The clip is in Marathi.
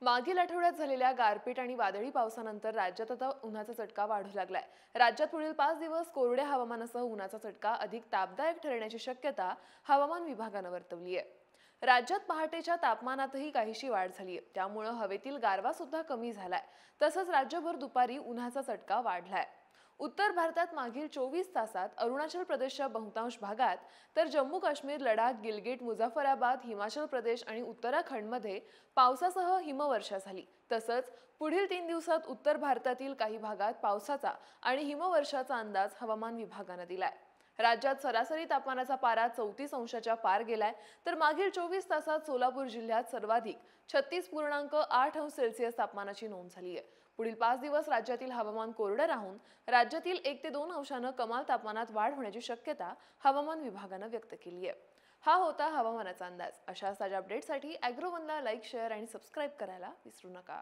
मागील आठवड्यात झालेल्या गारपीट आणि वादळी पावसानंतर राज्यात आता उन्हाचा चटका वाढू लागलाय। राज्यात पुढील 5 दिवस कोरड्या हवामानासह उन्हाचा चटका अधिक तापदायक ठरण्याची शक्यता हवामान विभागानं वर्तवली आहे। राज्यात पहाटेच्या तापमानातही काहीशी वाढ झालीय, त्यामुळे हवेतील गारवा सुद्धा कमी झालाय। तसंच राज्यभर दुपारी उन्हाचा चटका वाढलाय। उत्तर भारतात मागील 24 तासात अरुणाचल प्रदेशच्या बहुतांश भागात, तर जम्मू काश्मीर, लडाख, गिलगिट, मुझफ्फराबाद, हिमाचल प्रदेश आणि उत्तराखंडमध्ये पावसासह हिमवर्षा झाली। तसंच पुढील 3 दिवसात उत्तर भारतातील काही भागात पावसाचा आणि हिमवर्षाचा अंदाज हवामान विभागानं दिलाय। राज्यात सरासरी तापमानाचा पारा 34 अंशाच्या पार गेलाय, तर मागील 24 तासात सोलापूर जिल्ह्यात सर्वाधिक 36.8 अंश सेल्सिअस तापमानाची नोंद झाली आहे। पुढील 5 दिवस राज्यातील हवामान कोरडं राहून राज्यातील 1 ते 2 अंशानं कमाल तापमानात वाढ होण्याची शक्यता हवामान विभागानं व्यक्त केली आहे। हा होता हवामानाचा अंदाज। अशाच ताज्या अपडेटसाठी ॲग्रोवनला लाईक, शेअर आणि सबस्क्राईब करायला विसरू नका।